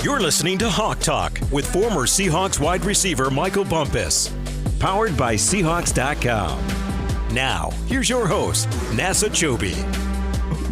You're listening to Hawk Talk with former Seahawks wide receiver Michael Bumpus. Powered by Seahawks.com. Now, here's your host, Nasser Kyobe.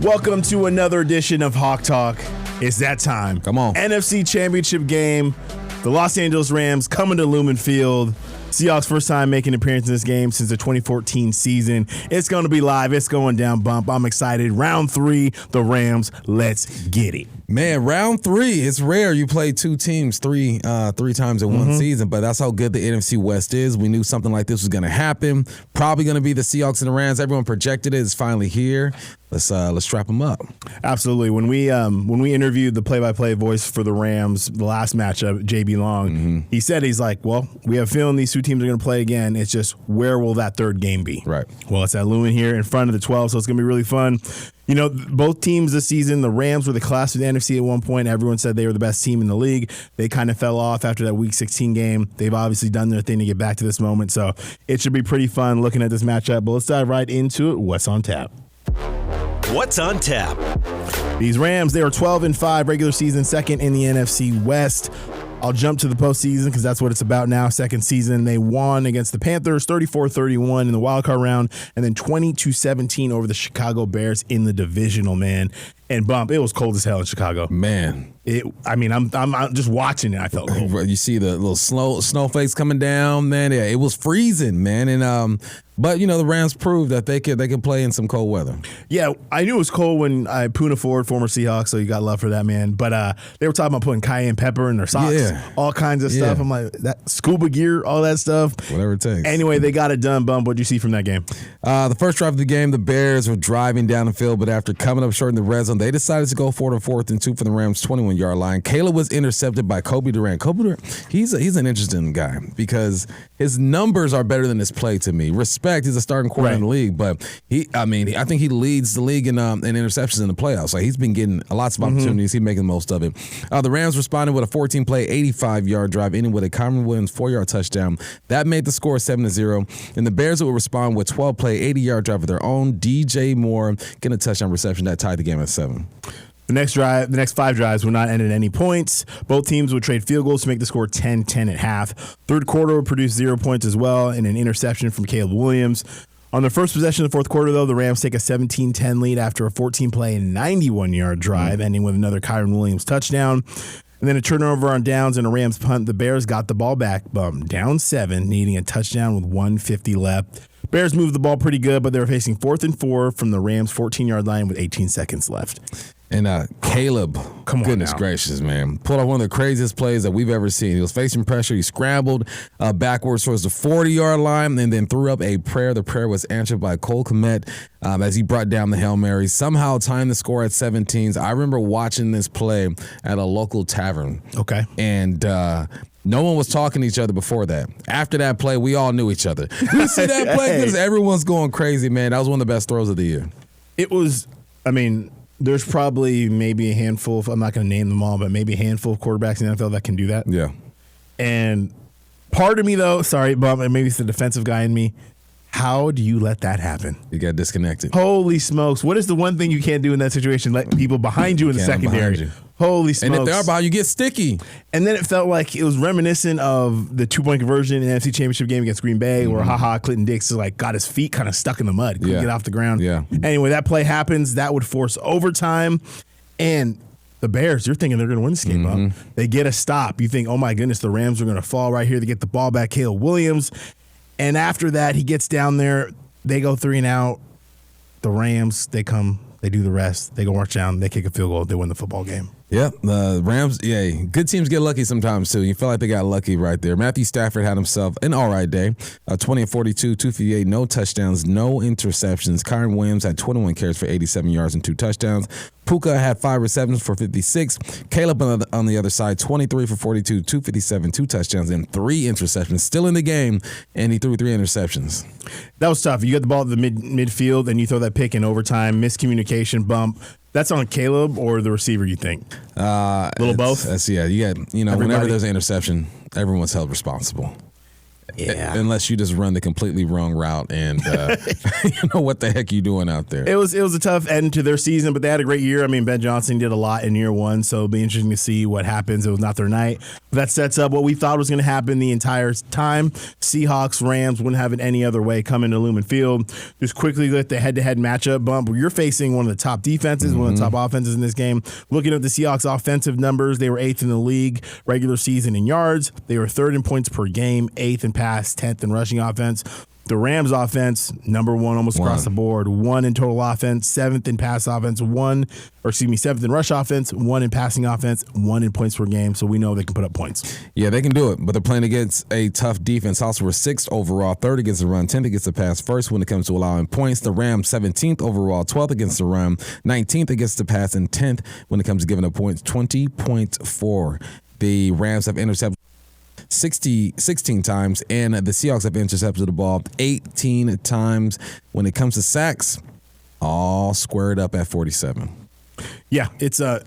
Welcome to another edition of Hawk Talk. It's that time. Come on. NFC Championship game. The Los Angeles Rams coming to Lumen Field. Seahawks first time making an appearance in this game since the 2014 season. It's going to be live. It's going down, Bump. I'm excited. Round 3, the Rams. Let's get it. Man, round 3, it's rare you play two teams three times in one season, but that's how good the NFC West is. We knew something like this was going to happen. Probably going to be the Seahawks and the Rams. Everyone projected it. It's finally here. Let's strap them up. Absolutely. When we interviewed the play-by-play voice for the Rams, the last matchup, JB Long, he said, he's like, well, we have a feeling these two teams are going to play again. It's just, where will that third game be? Right. Well, it's at Lumen here in front of the 12, so it's going to be really fun. You know, both teams this season, the Rams were the class of the NFC at one point. Everyone said they were the best team in the league. They kind of fell off after that Week 16 game. They've obviously done their thing to get back to this moment, so it should be pretty fun looking at this matchup. But let's dive right into it. What's on tap? What's on tap? These Rams, they are 12-5 regular season, second in the NFC West. I'll jump to the postseason because that's what it's about now. Second season, they won against the Panthers 34-31 in the wildcard round, and then 20-17 over the Chicago Bears in the divisional, man. And Bump, it was cold as hell in Chicago. Man. I'm just watching it. I felt cold. You see the little snowflakes coming down, man. Yeah, it was freezing, man. And but you know the Rams proved that they can play in some cold weather. Yeah, I knew it was cold when Puna Ford, former Seahawks, so you got love for that, man. But they were talking about putting cayenne pepper in their socks, all kinds of stuff. I'm like, that scuba gear, all that stuff, whatever it takes. Anyway, they got it done. Bump, what'd you see from that game? The first drive of the game, the Bears were driving down the field, but after coming up short in the red zone, they decided to go for it on 4th and 2 for the Rams' 21-yard line. Caleb was intercepted by Kobe Durant. Kobe Durant, he's an interesting guy because his numbers are better than his play to me. Respect, he's a starting quarterback in the league, but I think he leads the league in interceptions in the playoffs. Like he's been getting lots of opportunities. He's making the most of it. The Rams responded with a 14-play, 85-yard drive, ending with a Cameron Williams 4-yard touchdown. That made the score 7-0. And the Bears will respond with 12-play, 80-yard drive of their own. DJ Moore getting a touchdown reception that tied the game at 7. The next 5 drives would not end at any points. Both teams would trade field goals to make the score 10-10 at half. Third quarter would produce 0 points as well and an interception from Caleb Williams. On their first possession of the fourth quarter, though, the Rams take a 17-10 lead after a 14-play and 91-yard drive, ending with another Kyron Williams touchdown. And then a turnover on downs and a Rams punt. The Bears got the ball back, down 7, needing a touchdown with 1:50 left. Bears moved the ball pretty good, but they were facing 4th and 4 from the Rams' 14-yard line with 18 seconds left. And Caleb, goodness gracious, man, pulled off one of the craziest plays that we've ever seen. He was facing pressure. He scrambled backwards towards the 40-yard line and then threw up a prayer. The prayer was answered by Cole Kmet as he brought down the Hail Mary, somehow tying the score at 17. I remember watching this play at a local tavern. Okay. And no one was talking to each other before that. After that play, we all knew each other. You see that play? Because everyone's going crazy, man. That was one of the best throws of the year. It was, there's probably maybe a handful of, I'm not going to name them all, but maybe a handful of quarterbacks in the NFL that can do that. Yeah. And part of me, though, sorry, Bump, and maybe it's the defensive guy in me, how do you let that happen? You got disconnected. Holy smokes. What is the one thing you can't do in that situation? Let people behind you in the secondary. Holy smokes. And if they are behind, you get sticky. And then it felt like it was reminiscent of the 2-point conversion in the NFC Championship game against Green Bay where Clinton Dix got his feet kind of stuck in the mud. Couldn't get off the ground. Yeah. Anyway, that play happens. That would force overtime. And the Bears, you're thinking they're going to win this game, Bob. They get a stop. You think, oh, my goodness, the Rams are going to fall right here. They get the ball back. Caleb Williams. And after that, he gets down there. They go 3 and out. The Rams, they come. They do the rest. They go march down. They kick a field goal. They win the football game. Yeah, the Rams, good teams get lucky sometimes, too. You feel like they got lucky right there. Matthew Stafford had himself an all right day. 20 of 42, 258, no touchdowns, no interceptions. Kyron Williams had 21 carries for 87 yards and 2 touchdowns. Puka had 5 receptions for 56. Caleb on the other side, 23 for 42, 257, 2 touchdowns, and 3 interceptions. Still in the game, and he threw 3 interceptions. That was tough. You got the ball at the midfield, and you throw that pick in overtime, miscommunication, bump. That's on Caleb or the receiver, you think? A little both? Whenever there's an interception, everyone's held responsible. Unless you just run the completely wrong route and you know what the heck you doing out there. It was a tough end to their season, but they had a great year. I mean, Ben Johnson did a lot in year one, so it'll be interesting to see what happens. It was not their night. But that sets up what we thought was going to happen the entire time. Seahawks, Rams wouldn't have it any other way coming to Lumen Field. Just quickly look at the head-to-head matchup bump. You're facing one of the top defenses, one of the top offenses in this game. Looking at the Seahawks offensive numbers, they were 8th in the league regular season in yards. They were 3rd in points per game, 8th in pass, 10th in rushing offense. The Rams offense, number 1 almost across the board, 1 in total offense, 7th in pass offense, 7th in rush offense, 1 in passing offense, 1 in points per game. So we know they can put up points. Yeah, they can do it, but they're playing against a tough defense. Also, we're 6th overall, 3rd against the run, 10th against the pass, 1st when it comes to allowing points. The Rams, 17th overall, 12th against the run, 19th against the pass, and 10th when it comes to giving up points, 20.4. The Rams have intercepted 16 times, and the Seahawks have intercepted the ball 18 times. When it comes to sacks, all squared up at 47. Yeah, it's a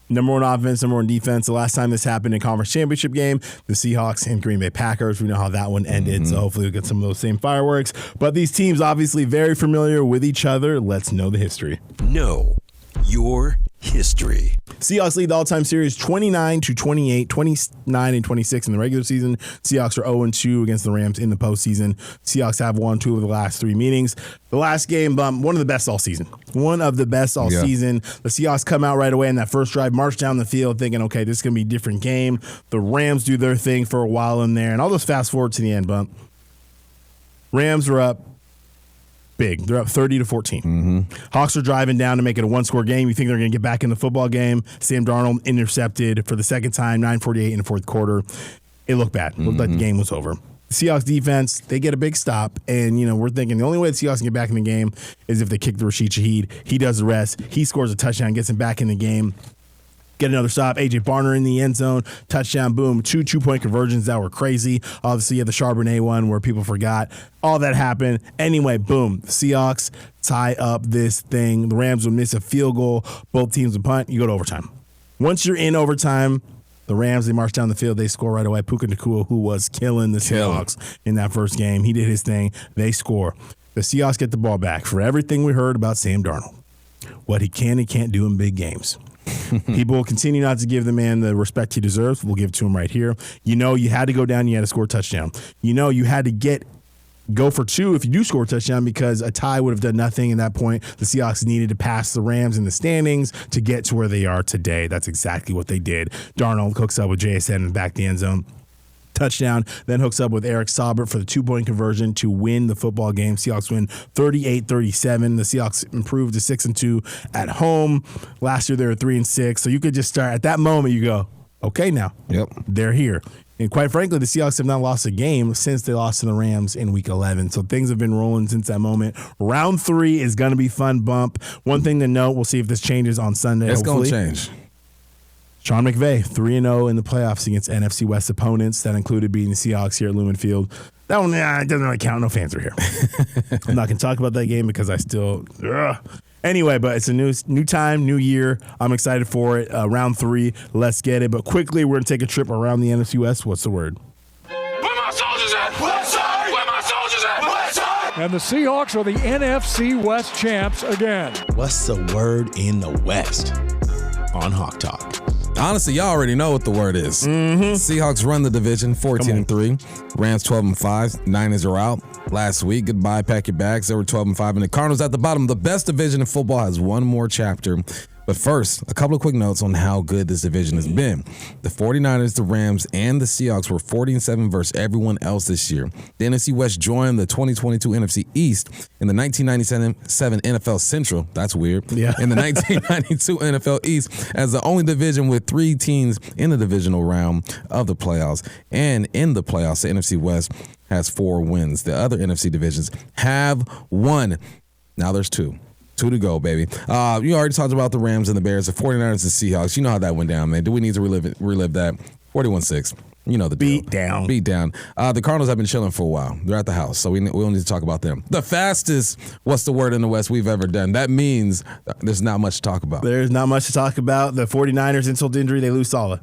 number 1 offense, number 1 defense. The last time this happened in conference championship game, the Seahawks and Green Bay Packers. We know how that one ended, so hopefully we'll get some of those same fireworks. But these teams obviously very familiar with each other. Let's know the history. Know your history. Seahawks lead the all-time series 29-28, 29-26 in the regular season. Seahawks are 0-2 against the Rams in the postseason. Seahawks have won 2 of the last 3 meetings. The last game, one of the best all season. One of the best all season. The Seahawks come out right away in that first drive, march down the field thinking, okay, this is going to be a different game. The Rams do their thing for a while in there, and I'll just fast forward to the end, Bump. Rams are up big. They're up 30-14. Hawks are driving down to make it a 1-score game. You think they're going to get back in the football game. Sam Darnold intercepted for the second time, 9:48 in the fourth quarter. It looked bad. It looked like the game was over. The Seahawks defense, they get a big stop, and we're thinking the only way the Seahawks can get back in the game is if they kick the Rashid Shaheed. He does the rest. He scores a touchdown, gets him back in the game. Get another stop. A.J. Barner in the end zone. Touchdown, boom. 2 2-point conversions that were crazy. Obviously, you had the Charbonnet one where people forgot. All that happened. Anyway, boom. The Seahawks tie up this thing. The Rams would miss a field goal. Both teams would punt. You go to overtime. Once you're in overtime, the Rams, they march down the field. They score right away. Puka Nacua, who was killing the Seahawks in that first game. He did his thing. They score. The Seahawks get the ball back. For everything we heard about Sam Darnold, what he can and can't do in big games. People will continue not to give the man the respect he deserves. We'll give it to him right here. You had to go down. You had to score a touchdown. You had to go for 2 if you do score a touchdown, because a tie would have done nothing at that point. The Seahawks needed to pass the Rams in the standings to get to where they are today. That's exactly what they did. Darnold hooks up with JSN in the back of the end zone. Touchdown, then hooks up with Eric Saubert for the 2-point conversion to win the football game. Seahawks win 38-37. The Seahawks improved to 6-2 at home. Last year they were 3-6. So you could just start at that moment. You go, okay, now they're here. And quite frankly, the Seahawks have not lost a game since they lost to the Rams in Week 11. So things have been rolling since that moment. Round 3 is going to be fun, Bump. One thing to note, we'll see if this changes on Sunday. It's going to change. Sean McVay, 3-0 in the playoffs against NFC West opponents. That included beating the Seahawks here at Lumen Field. That one, it doesn't really count. No fans are here. I'm not going to talk about that game because I still... Anyway, but it's a new time, new year. I'm excited for it. Round 3, let's get it. But quickly, we're going to take a trip around the NFC West. What's the word? Where my soldiers at? West side! Where my soldiers at? West side! And the Seahawks are the NFC West champs again. What's the word in the West on Hawk Talk? Honestly, y'all already know what the word is. Seahawks run the division 14-3. Rams 12-5. Niners are out last week. Goodbye, pack your bags. They were 12-5. And the Cardinals at the bottom. The best division in football has one more chapter. But first, a couple of quick notes on how good this division has been. The 49ers, the Rams, and the Seahawks were 40-7 versus everyone else this year. The NFC West joined the 2022 NFC East in the 1997 NFL Central. That's weird. Yeah. In the 1992 NFL East as the only division with 3 teams in the divisional round of the playoffs. And in the playoffs, the NFC West has 4 wins. The other NFC divisions have 1. Now there's 2. 2 to go, baby. You already talked about the Rams and the Bears, the 49ers and Seahawks. You know how that went down, man. Do we need to relive that? 41-6. You know the deal. Beat down. The Cardinals have been chilling for a while. They're at the house, so we don't need to talk about them. The fastest, what's the word in the West we've ever done? That means there's not much to talk about. There's not much to talk about. The 49ers, insult to injury, they lose Saleh.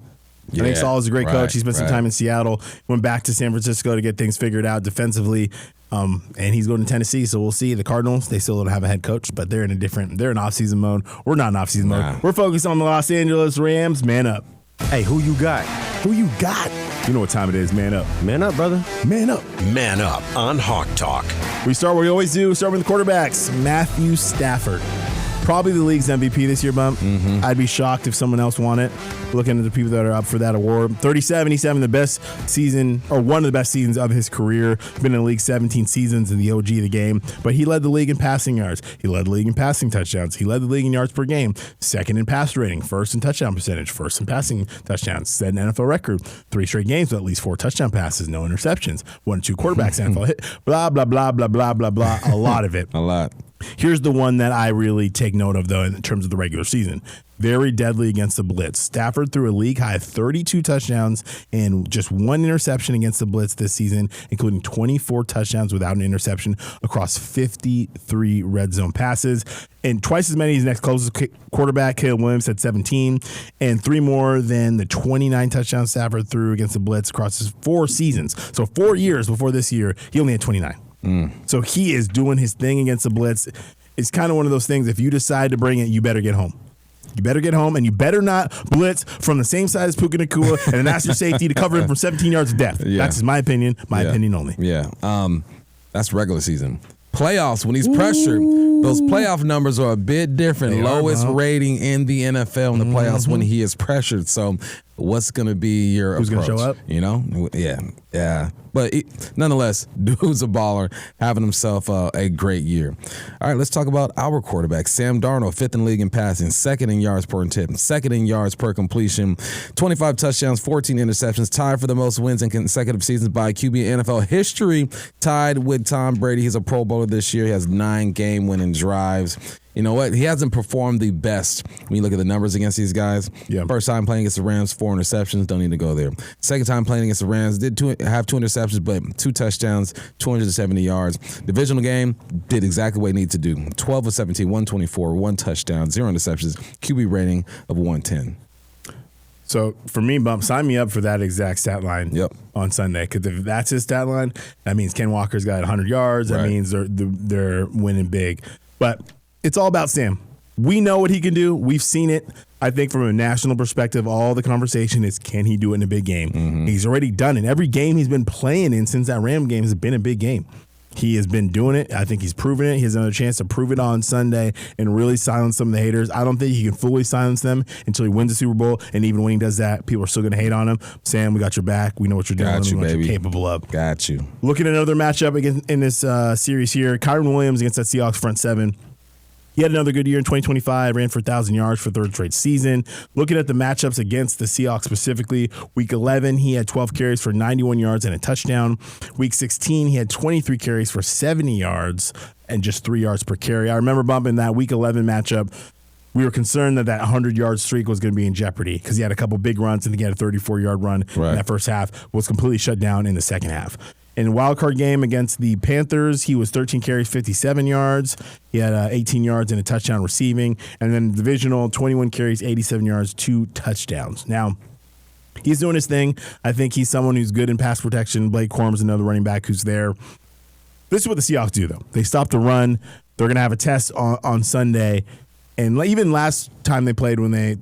I think Saleh's a great coach. He spent some time in Seattle, went back to San Francisco to get things figured out defensively, and he's going to Tennessee. So we'll see. The Cardinals, they still don't have a head coach, but they're in off-season mode. We're not in off-season mode. We're focused on the Los Angeles Rams. Man up. Hey, who you got? Who you got? You know what time it is. Man up. Man up, brother. Man up. Man up on Hawk Talk. We start where we always do. Start with the quarterbacks. Matthew Stafford. Probably the league's MVP this year, Bump. I'd be shocked if someone else won it. Looking at the people that are up for that award. 30-77, the best season, or one of the best seasons of his career. Been in the league 17 seasons in the OG of the game. But he led the league in passing yards. He led the league in passing touchdowns. He led the league in yards per game. Second in pass rating. First in touchdown percentage. First in passing touchdowns. Set an NFL record. 3 straight games with at least 4 touchdown passes. No interceptions. 1 or 2 quarterbacks NFL hit. Blah, blah, blah, blah, blah, blah, blah. A lot of it. A lot. Here's the one that I really take note of, though, in terms of the regular season. Very deadly against the blitz. Stafford threw a league-high 32 touchdowns and just 1 interception against the blitz this season, including 24 touchdowns without an interception across 53 red zone passes, and twice as many as his next closest quarterback, Caleb Williams, had 17, and 3 more than the 29 touchdowns Stafford threw against the blitz across his 4 seasons. So 4 years before this year, he only had 29. So he is doing his thing against the blitz. It's kind of one of those things, if you decide to bring it, you better get home. You better get home, and you better not blitz from the same side as Puka Nacua and ask your safety to cover him from 17 yards of depth. Yeah. That's my opinion. My opinion only. Yeah. That's regular season. Playoffs, when he's pressured, those playoff numbers are a bit different. Lowest rating in the NFL in the playoffs when he is pressured. So what's going to be your Who's approach? Who's going to show up? You know? Yeah. But nonetheless, dude's a baller, having himself a great year. All right, let's talk about our quarterback. Sam Darnold, 5th in the league in passing, 2nd in yards per attempt, 2nd in yards per completion, 25 touchdowns, 14 interceptions, tied for the most wins in consecutive seasons by QB in NFL history, tied with Tom Brady. He's a Pro Bowler this year. He has 9 game-winning drives. You know what? He hasn't performed the best when you look at the numbers against these guys. Yeah. First time playing against the Rams, 4 interceptions. Don't need to go there. Second time playing against the Rams, did have 2 interceptions, but 2 touchdowns, 270 yards. Divisional game, did exactly what he needed to do. 12 of 17, 124, 1 touchdown, 0 interceptions, QB rating of 110. So for me, Bump, sign me up for that exact stat line on Sunday. Because if that's his stat line, that means Ken Walker's got 100 yards. That means they're winning big. But it's all about Sam. We know what he can do. We've seen it. I think from a national perspective, all the conversation is, can he do it in a big game? He's already done it. Every game he's been playing in since that Ram game has been a big game. He has been doing it. I think he's proven it. He has another chance to prove it on Sunday and really silence some of the haters. I don't think he can fully silence them until he wins the Super Bowl. And even when he does that, people are still going to hate on him. Sam, we got your back. We know what you're doing. We know what you're capable of. Got you. Looking at another matchup in this series here, Kyron Williams against that Seahawks front 7. He had another good year in 2025, ran for 1,000 yards for 3rd straight season. Looking at the matchups against the Seahawks specifically, Week 11, he had 12 carries for 91 yards and a touchdown. Week 16, he had 23 carries for 70 yards and just 3 yards per carry. I remember bumping that Week 11 matchup. We were concerned that 100-yard streak was going to be in jeopardy because he had a couple big runs. I think he had a 34-yard run in that first half, was completely shut down in the second half. In the wildcard game against the Panthers, he was 13 carries, 57 yards. He had 18 yards and a touchdown receiving. And then divisional, 21 carries, 87 yards, 2 touchdowns. Now, he's doing his thing. I think he's someone who's good in pass protection. Blake Corum's another running back who's there. This is what the Seahawks do, though. They stop the run. They're going to have a test on Sunday. And even last time they played, when the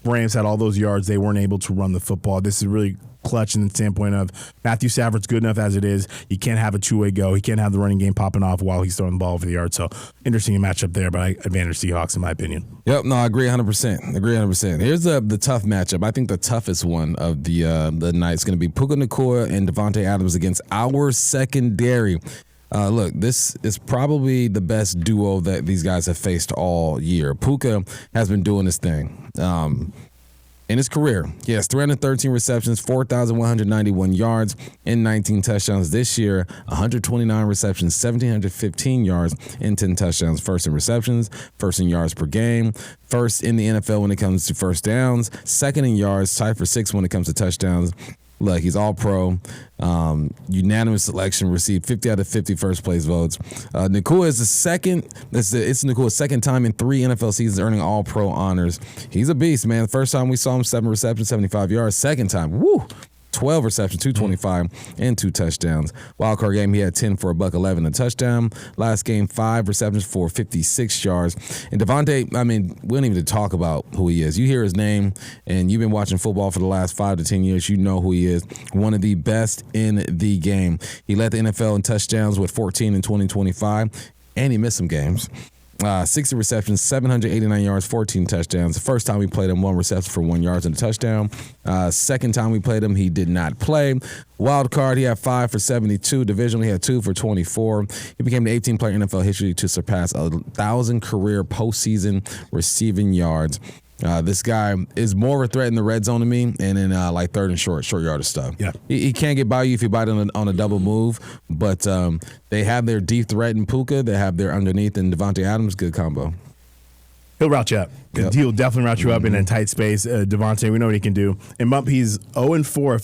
Rams had all those yards, they weren't able to run the football. This is really clutch in the standpoint of Matthew Stafford's good enough as it is. You can't have a two-way go. He can't have the running game popping off while he's throwing the ball over the yard. So interesting matchup there, but I advantage Seahawks in my opinion. Yep, no, I agree 100%. Here's the tough matchup. I think the toughest one of the night is going to be Puka Nacua and Devontae Adams against our secondary. Look, this is probably the best duo that these guys have faced all year. Puka has been doing this thing. In his career, he has 313 receptions, 4,191 yards, and 19 touchdowns. This year, 129 receptions, 1,715 yards, and 10 touchdowns. First in receptions, first in yards per game, first in the NFL when it comes to first downs, second in yards, tied for 6th when it comes to touchdowns. Look, he's all pro. Unanimous selection, received 50 out of 50 first place votes. Nacua is it's Nacua's second time in 3 NFL seasons earning all pro honors. He's a beast, man. The first time we saw him, 7 receptions, 75 yards. Second time, 12 receptions, 225, and 2 touchdowns. Wild card game, he had 10 for $111 and a touchdown. Last game, 5 receptions for 56 yards. And Devontae, I mean, we don't even talk about who he is. You hear his name, and you've been watching football for the last 5 to 10 years. You know who he is. One of the best in the game. He led the NFL in touchdowns with 14 in 2025, and he missed some games. 60 receptions, 789 yards, 14 touchdowns. The first time we played him, 1 reception for 1 yard and a touchdown. Second time we played him, he did not play. Wild card, he had 5 for 72. Divisional, he had 2 for 24. He became the 18th player in NFL history to surpass 1,000 career postseason receiving yards. This guy is more of a threat in the red zone to me, and in like third and short yardage stuff. Yeah, he can't get by you if you bite on a double move, but they have their deep threat in Puka. They have their underneath and Devontae Adams. Good combo. He'll route you up. Yep. He'll definitely route you up in a tight space. Devontae, we know what he can do. And Bump, he's 0-4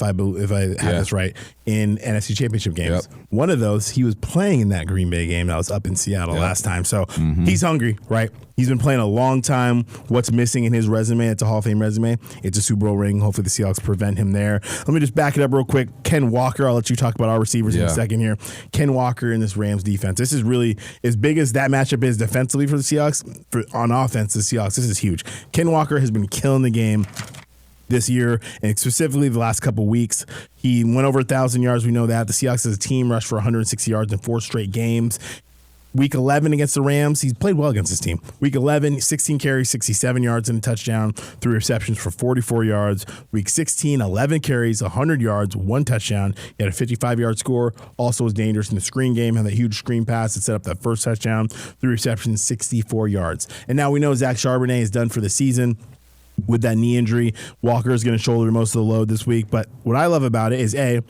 if I have this right in NFC Championship games. Yep. One of those, he was playing in that Green Bay game that was up in Seattle last time. So he's hungry, right? He's been playing a long time. What's missing in his resume? It's a Hall of Fame resume. It's a Super Bowl ring. Hopefully the Seahawks prevent him there. Let me just back it up real quick. Ken Walker, I'll let you talk about our receivers in a second here. Ken Walker in this Rams defense. This is really, as big as that matchup is defensively for the Seahawks, on offense, the Seahawks, this is huge. Ken Walker has been killing the game this year, and specifically the last couple weeks. He went over 1,000 yards. We know that. The Seahawks as a team rushed for 160 yards in 4 straight games. Week 11 against the Rams, he's played well against his team. Week 11, 16 carries, 67 yards and a touchdown, 3 receptions for 44 yards. Week 16, 11 carries, 100 yards, 1 touchdown. He had a 55-yard score. Also was dangerous in the screen game, had that huge screen pass that set up that first touchdown. 3 receptions, 64 yards. And now we know Zach Charbonnet is done for the season. With that knee injury, Walker is going to shoulder most of the load this week. But what I love about it is, A,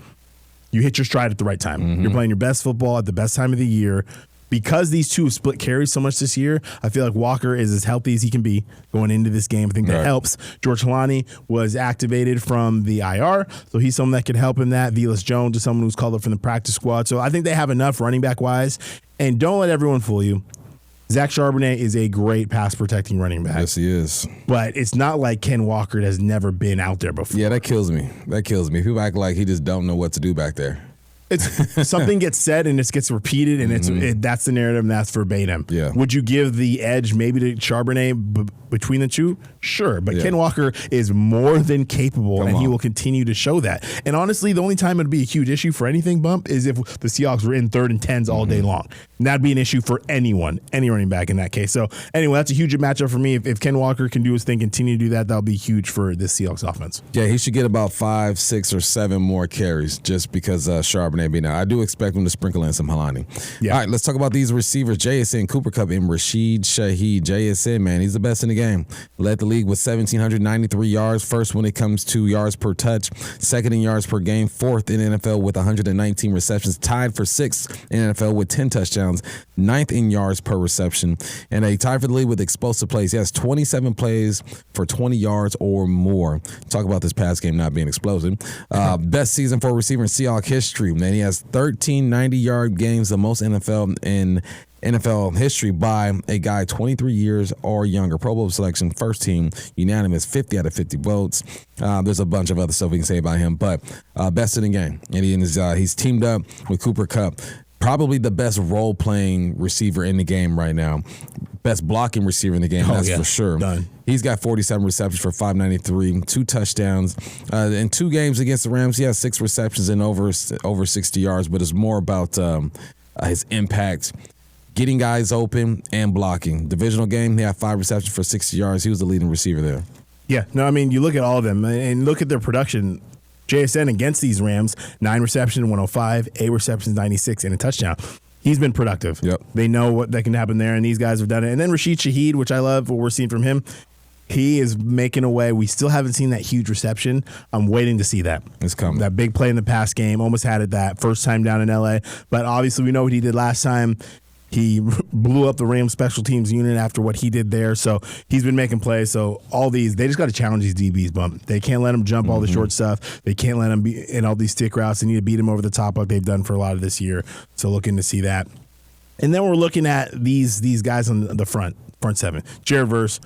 you hit your stride at the right time. You're playing your best football at the best time of the year. Because these two have split carries so much this year, I feel like Walker is as healthy as he can be going into this game. I think that helps. George Helani was activated from the IR, so he's someone that could help in that. Velus Jones is someone who's called up from the practice squad. So I think they have enough running back-wise. And don't let everyone fool you. Zach Charbonnet is a great pass-protecting running back. Yes, he is. But it's not like Ken Walker has never been out there before. Yeah, that kills me. People act like he just don't know what to do back there. It's something gets said and it gets repeated, and that's the narrative, and that's verbatim. Yeah. Would you give the edge maybe to Charbonnet between the two? Sure, but Ken Walker is more than capable, and he will continue to show that. And honestly, the only time it would be a huge issue for anything, Bump, is if the Seahawks were in 3rd and 10s all day long. And that'd be an issue for anyone, any running back in that case. So anyway, that's a huge matchup for me. If Ken Walker can do his thing, continue to do that, that'll be huge for this Seahawks offense. Yeah, he should get about 5, 6, or 7 more carries just because Charbonnet being out. I do expect him to sprinkle in some Helani. Yeah. All right, let's talk about these receivers. JSN, Cooper Kupp, and Rashid Shaheed. JSN, man, he's the best in the game. Led the league with 1,793 yards. First when it comes to yards per touch. Second in yards per game. 4th in NFL with 119 receptions. Tied for 6th in NFL with 10 touchdowns. 9th in yards per reception. And a tied for the league with explosive plays. He has 27 plays for 20 yards or more. Talk about this pass game not being explosive. Best season for a receiver in Seahawks history. Man, he has 13 90-yard games, the most in NFL history by a guy 23 years or younger. Pro Bowl selection, first team, unanimous, 50 out of 50 votes. There's a bunch of other stuff we can say about him, but best in the game. And he's teamed up with Cooper Kupp. Probably the best role-playing receiver in the game right now. Best blocking receiver in the game, that's for sure. Done. He's got 47 receptions for 593, 2 touchdowns. In 2 games against the Rams, he has 6 receptions and over 60 yards, but it's more about his impact, getting guys open, and blocking. Divisional game, he had 5 receptions for 60 yards. He was the leading receiver there. Yeah, no, I mean, you look at all of them and look at their production. JSN against these Rams, 9 receptions, 105, 8 receptions, 96, and a touchdown. He's been productive. Yep. They know what that can happen there, and these guys have done it. And then Rashid Shaheed, which I love what we're seeing from him, he is making a way. We still haven't seen that huge reception. I'm waiting to see that. It's coming. That big play in the pass game, almost had it that first time down in L.A., but obviously we know what he did last time. He blew up the Rams special teams unit after what he did there. So he's been making plays. So all these, they just got to challenge these DBs, Bump. They can't let them jump all the short stuff. They can't let them be in all these stick routes. They need to beat them over the top like they've done for a lot of this year. So looking to see that. And then we're looking at these guys on the front seven. Jared Verse,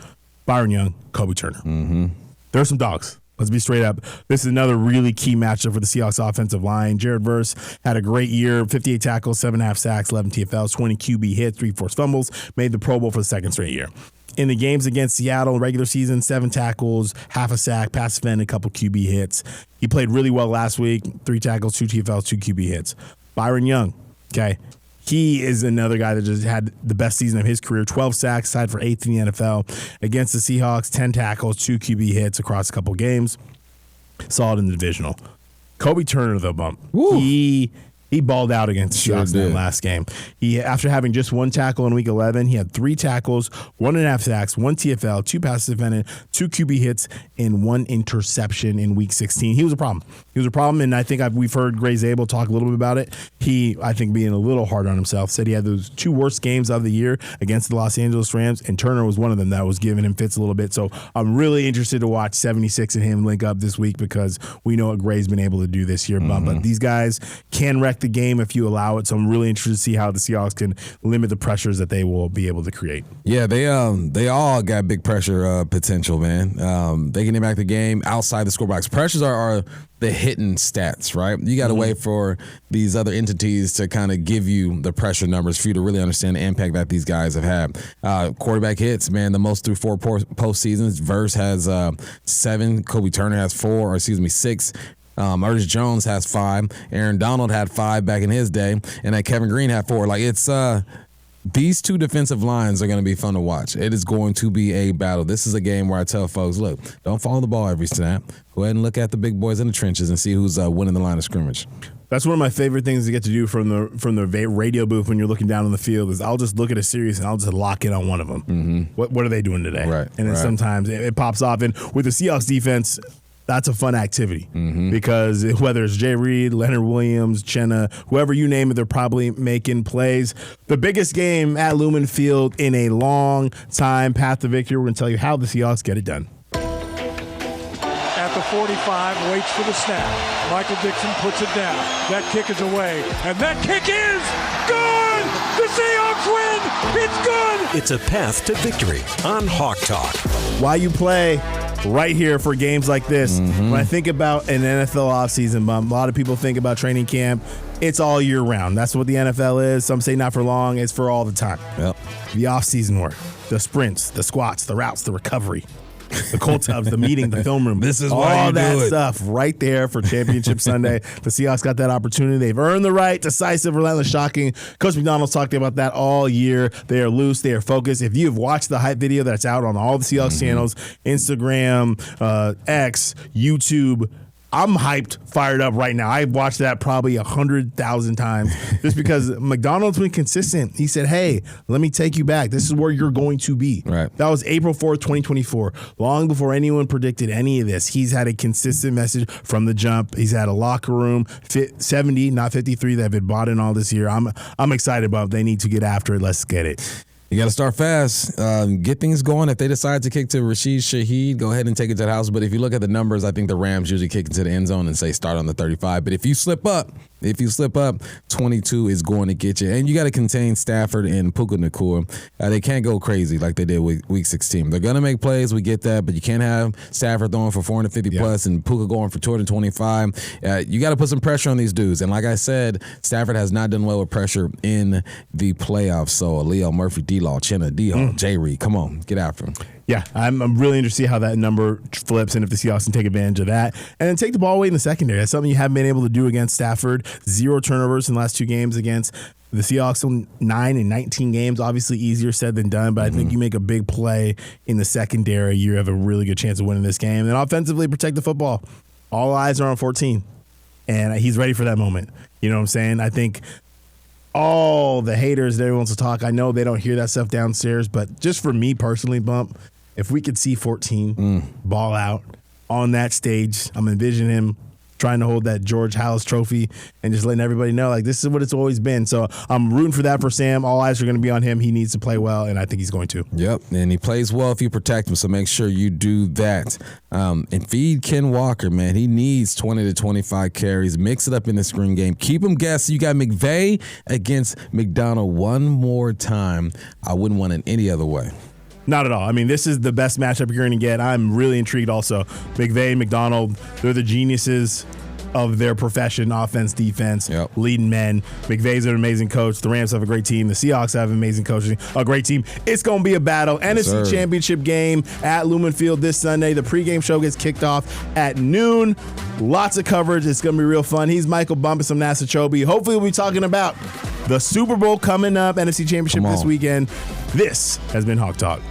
Byron Young, Kyobe Turner. There are some dogs. Let's be straight up. This is another really key matchup for the Seahawks offensive line. Jared Verse had a great year, 58 tackles, 7.5 sacks, 11 TFLs, 20 QB hits, 3 forced fumbles, made the Pro Bowl for the second straight year. In the games against Seattle, regular season, 7 tackles, half a sack, pass defend, a couple QB hits. He played really well last week, 3 tackles, 2 TFLs, 2 QB hits. Byron Young, okay, he is another guy that just had the best season of his career, 12 sacks, tied for 8th in the NFL. Against the Seahawks, 10 tackles, 2 QB hits across a couple games. Solid in the divisional. Kyobe Turner, though, Bump. Woo. He balled out against the Seahawks in the last game. After having just 1 tackle in Week 11, he had 3 tackles, 1.5 sacks, 1 TFL, 2 passes defended, 2 QB hits, and 1 interception in Week 16. He was a problem. And I think we've heard Gray Zabel talk a little bit about it. He, I think, being a little hard on himself, said he had those 2 worst games of the year against the Los Angeles Rams, and Turner was one of them that was giving him fits a little bit. So I'm really interested to watch 76 and him link up this week because we know what Gray's been able to do this year. But these guys can wreck the game if you allow it. So I'm really interested to see how the Seahawks can limit the pressures that they will be able to create. Yeah, they all got big pressure potential, man. They can impact the game outside the scorebox. Pressures are the hidden stats, right? You got to wait for these other entities to kind of give you the pressure numbers for you to really understand the impact that these guys have had. Quarterback hits, man, the most through 4 postseasons. Verse has 7. Kyobe Turner has 6. Ernest Jones has 5. Aaron Donald had 5 back in his day, and then Kevin Green had 4. Like, it's these 2 defensive lines are going to be fun to watch. It is going to be a battle. This is a game where I tell folks, look, don't follow the ball every snap. Go ahead and look at the big boys in the trenches and see who's winning the line of scrimmage. That's one of my favorite things to get to do from the radio booth when you're looking down on the field is I'll just look at a series and I'll just lock in on one of them. What are they doing today? Right. And then sometimes it pops off. And with the Seahawks defense, that's a fun activity because whether it's Jay Reed, Leonard Williams, Chenna, whoever you name it, they're probably making plays. The biggest game at Lumen Field in a long time, path to victory. We're going to tell you how the Seahawks get it done. At the 45, waits for the snap. Michael Dixon puts it down. That kick is away, and that kick is good! The Seahawks win! It's good! It's a path to victory on Hawk Talk. Why you play right here for games like this. When I think about an NFL offseason, a lot of people think about training camp. It's all year round. That's what the NFL is. Some say not for long. It's for all the time. Yep. The offseason work, the sprints, the squats, the routes, the recovery, the cold tubs, the meeting, the film room. This is all why you that do it. stuff right there for Championship Sunday. The Seahawks got that opportunity. They've earned the right. Decisive, relentless, shocking. Coach McDonald's talked about that all year. They are loose. They are focused. If you have watched the hype video that's out on all the Seahawks channels, Instagram, X, YouTube, I'm hyped, fired up right now. I've watched that probably 100,000 times just because McDonald's been consistent. He said, hey, let me take you back. This is where you're going to be. Right. That was April 4th, 2024. Long before anyone predicted any of this, he's had a consistent message from the jump. He's had a locker room, 70, not 53, that have been bought in all this year. I'm excited about it. They need to get after it. Let's get it. You got to start fast. Get things going. If they decide to kick to Rashid Shaheed, go ahead and take it to the house. But if you look at the numbers, I think the Rams usually kick into the end zone and say start on the 35. But if you slip up, 22 is going to get you. And you got to contain Stafford and Puka Nacua. They can't go crazy like they did week 16. They're going to make plays. We get that. But you can't have Stafford throwing for 450 plus and Puka going for 225. You got to put some pressure on these dudes. And like I said, Stafford has not done well with pressure in the playoffs. So Leo Murphy, D-Law, Chenna, D-Ho, Jay Reed, come on, get after him. Yeah, I'm really interested to see how that number flips and if the Seahawks can take advantage of that. And then take the ball away in the secondary. That's something you haven't been able to do against Stafford. 0 turnovers in the last 2 games against the Seahawks. 9 and 19 games. Obviously easier said than done, but I think you make a big play in the secondary, you have a really good chance of winning this game. And offensively, protect the football. All eyes are on 14. And he's ready for that moment. You know what I'm saying? I think all the haters that everyone wants to talk, I know they don't hear that stuff downstairs, but just for me personally, Bump, if we could see 14 ball out on that stage, I'm envisioning him trying to hold that George Halas trophy and just letting everybody know, like, this is what it's always been. So I'm rooting for that for Sam. All eyes are going to be on him. He needs to play well, and I think he's going to. Yep, and he plays well if you protect him, so make sure you do that. And feed Ken Walker, man. He needs 20 to 25 carries. Mix it up in the screen game. Keep him guessing. You got McVay against McDonald one more time. I wouldn't want it any other way. Not at all. I mean, this is the best matchup you're going to get. I'm really intrigued also. McVay, McDonald, they're the geniuses of their profession, offense, defense, leading men. McVay's an amazing coach. The Rams have a great team. The Seahawks have an amazing coaching, a great team. It's going to be a battle. NFC Championship game at Lumen Field this Sunday. The pregame show gets kicked off at noon. Lots of coverage. It's going to be real fun. He's Michael Bumpus. I'm Nasser Kyobe. Hopefully we'll be talking about the Super Bowl coming up, NFC Championship this weekend. This has been Hawk Talk.